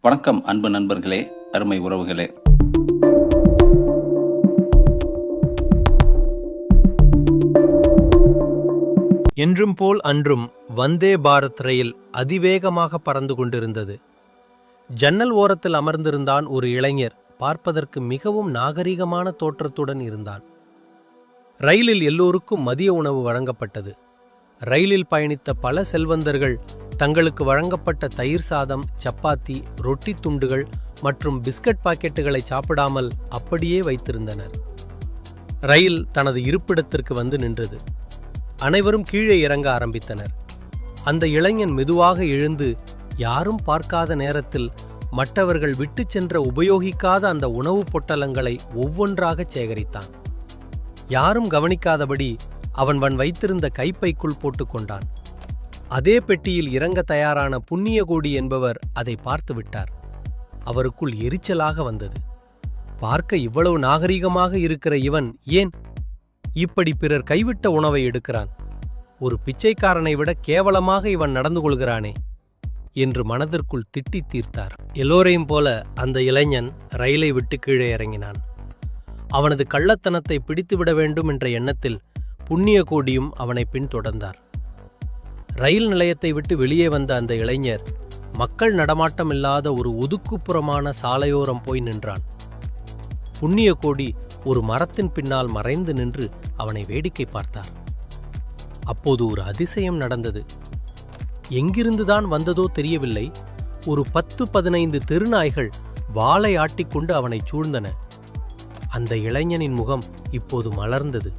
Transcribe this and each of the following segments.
வணக்கம் அன்பு நண்பர்களே, அருமை உறவுகளே. என்றும் போல் அன்றும் வந்தே பாரத் ரயில் அதிவேகமாக பறந்து கொண்டிருந்தது. ஜன்னல் ஓரத்தில் அமர்ந்திருந்தான் ஒரு இளைஞர். பார்ப்பதற்கு மிகவும் நாகரிகமான தோற்றத்துடன் இருந்தான். ரயிலில் எல்லோருக்கும் மதிய உணவு வழங்கப்பட்டது. ரயிலில் பயணித்த பல செல்வந்தர்கள் தங்களுக்கு வழங்கப்பட்ட தயிர் சாதம், சப்பாத்தி, ரொட்டி துண்டுகள் மற்றும் பிஸ்கட் பாக்கெட்டுகளை சாப்பிடாமல் அப்படியே வைத்திருந்தனர். ரயில் தனது இருப்பிடத்திற்கு வந்து நின்றது. அனைவரும் கீழே இறங்க ஆரம்பித்தனர். அந்த இளைஞன் மெதுவாக எழுந்து யாரும் பார்க்காத நேரத்தில் மற்றவர்கள் விட்டு சென்ற உபயோகிக்காத அந்த உணவுப் பொட்டலங்களை ஒவ்வொன்றாக சேகரித்தான். யாரும் கவனிக்காதபடி அவன் வைத்திருந்த கைப்பைக்குள் போட்டுக்கொண்டான். அதே பெட்டியில் இறங்க தயாரான புண்ணியகோடி என்பவர் அதை பார்த்து விட்டார். அவருக்குள் எரிச்சலாக வந்தது. பார்க்க இவ்வளவு நாகரிகமாக இருக்கிற இவன் ஏன் இப்படி பிறர் கைவிட்ட உணவை எடுக்கிறான்? ஒரு பிச்சைக்காரனை விட கேவலமாக இவன் நடந்து கொள்கிறானே என்று மனதிற்குள் திட்டி தீர்த்தார். எல்லோரையும் போல அந்த இளைஞன் ரயிலை விட்டு கீழே இறங்கினான். அவனது கள்ளத்தனத்தை பிடித்துவிட வேண்டும் என்ற எண்ணத்தில் புண்ணியகோடியும் அவனை பின்தொடர்ந்தார். ரயில் நிலையத்தை விட்டு வெளியே வந்த அந்த இளைஞர் மக்கள் நடமாட்டம் இல்லாத ஒரு ஒதுக்குப்புறமான சாலையோரம் போய் நின்றான். புண்ணியகோடி ஒரு மரத்தின் பின்னால் மறைந்து நின்று அவனை வேடிக்கை பார்த்தார். அப்போது ஒரு அதிசயம் நடந்தது. எங்கிருந்துதான் வந்ததோ தெரியவில்லை, ஒரு 10-15 தெருநாய்கள் வாளை ஆட்டிக்கொண்டு அவனை சூழ்ந்தன. அந்த இளைஞனின் முகம் இப்போது மலர்ந்தது.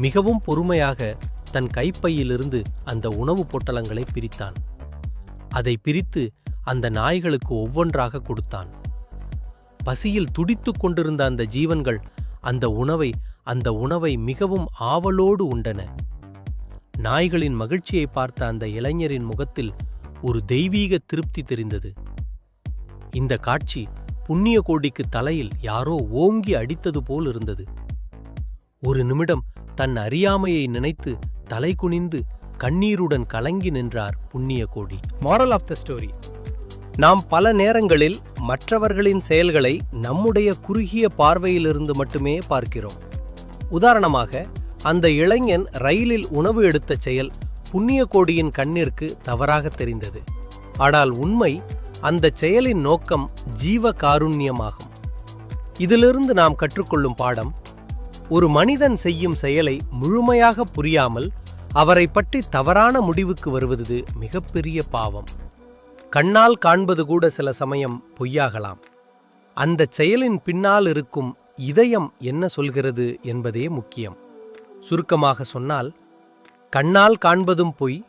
மிகவும் பொறுமையாக தன் கைப்பையிலிருந்து அந்த உணவுப் பொட்டலங்களை பிரித்தான். அதை பிரித்து அந்த நாய்களுக்கு ஒவ்வொன்றாக கொடுத்தான். பசியில் துடித்து கொண்டிருந்த அந்த ஜீவன்கள் அந்த உணவை மிகவும் ஆவலோடு உண்டன. நாய்களின் மகிழ்ச்சியை பார்த்த அந்த இளைஞரின் முகத்தில் ஒரு தெய்வீக திருப்தி தெரிந்தது. இந்த காட்சி புண்ணியகோடிக்கு தலையில் யாரோ ஓங்கி அடித்தது போல் இருந்தது. ஒரு நிமிடம் தன் அறியாமையை நினைத்து தலை குனிந்து கண்ணீருடன் கலங்கி நின்றார் Punniyakodi. Moral of the story: நாம் பல நேரங்களில் மற்றவர்களின் செயல்களை நம்முடைய குறுகிய பார்வையிலிருந்து மட்டுமே பார்க்கிறோம். உதாரணமாக, அந்த இளைஞன் ரயிலில் உணவு எடுத்த செயல் புண்ணியகோடியின் கண்ணிற்கு தவறாக தெரிந்தது. ஆனால் உண்மை, அந்த செயலின் நோக்கம் ஜீவ காருண்யமாகும். இதிலிருந்து நாம் கற்றுக்கொள்ளும் பாடம்: ஒரு மனிதன் செய்யும் செயலை முழுமையாக புரியாமல் அவரை பற்றி தவறான முடிவுக்கு வருவது மிகப்பெரிய பாவம். கண்ணால் காண்பது கூட சில சமயம் பொய்யாகலாம். அந்த செயலின் பின்னால் இருக்கும் இதயம் என்ன சொல்கிறது என்பதே முக்கியம். சுருக்கமாக சொன்னால், கண்ணால் காண்பதும் பொய்,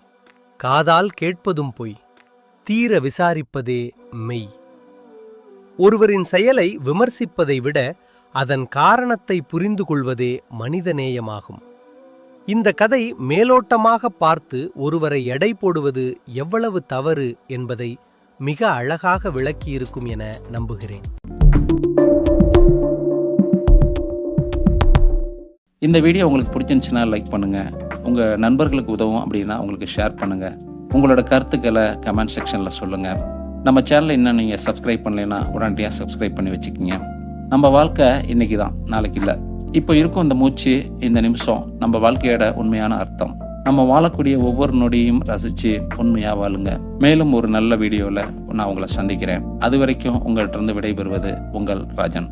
காதால் கேட்பதும் பொய், தீர விசாரிப்பதே மெய். ஒருவரின் செயலை விமர்சிப்பதை விட அதன் காரணத்தை புரிந்து கொள்வதே மனிதநேயமாகும். இந்த கதை மேலோட்டமாக பார்த்து ஒருவரை எடை போடுவது எவ்வளவு தவறு என்பதை மிக அழகாக விளக்கியிருக்கும் என நம்புகிறேன். இந்த வீடியோ உங்களுக்கு பிடிச்சிருந்துச்சுன்னா லைக் பண்ணுங்க. உங்க நண்பர்களுக்கு உதவும் அப்படின்னா உங்களுக்கு ஷேர் பண்ணுங்க. உங்களோட கருத்துக்களை கமெண்ட் செக்ஷன்ல சொல்லுங்க. நம்ம சேனலை இன்னும் நீங்க சப்ஸ்கிரைப் பண்ணலைன்னா உடனடியாக சப்ஸ்கிரைப் பண்ணி வச்சுக்கோங்க. நம்ம வாழ்க்கை இன்னைக்கு தான், நாளைக்கு இல்லை. இப்போ இருக்கும் இந்த மூச்சு, இந்த நிமிஷம் நம்ம வாழ்க்கையோட உண்மையான அர்த்தம். நம்ம வாழக்கூடிய ஒவ்வொரு நொடியும் ரசித்து உண்மையாக வாழுங்க. மேலும் ஒரு நல்ல வீடியோவில் நான் உங்களை சந்திக்கிறேன். அது வரைக்கும் உங்கள்கிட்ட இருந்து விடைபெறுவது உங்கள் Rajan.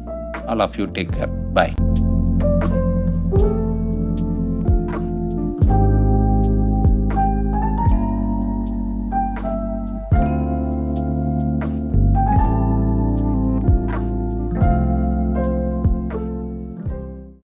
All of you take care. Bye.